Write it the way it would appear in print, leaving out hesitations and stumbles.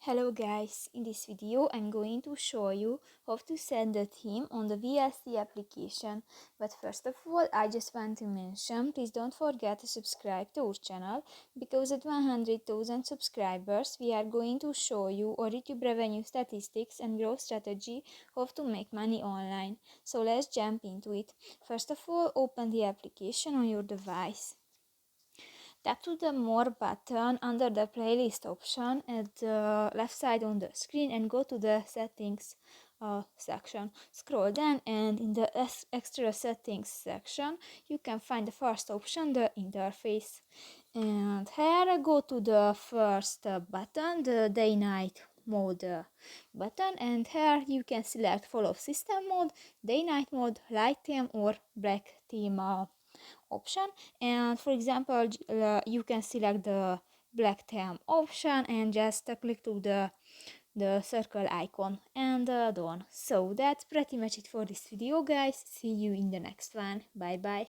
Hello guys, in this video I'm going to show you how to set the theme on the VLC application. But first of all, I just want to mention, please don't forget to subscribe to our channel, because at 100,000 subscribers we are going to show you our YouTube revenue statistics and growth strategy, how to make money online. So let's jump into it. First of all, open the application on your device. Tap to the More button under the playlist option at the left side on the screen and go to the settings section. Scroll down and in the extra settings section you can find the first option, the interface. And here go to the first button, the day-night mode button, and here you can select follow system mode, day-night mode, light theme or black theme option. And for example, you can select the black theme option and just click to the circle icon and done. So that's pretty much it for this video, guys. See you in the next one. Bye bye.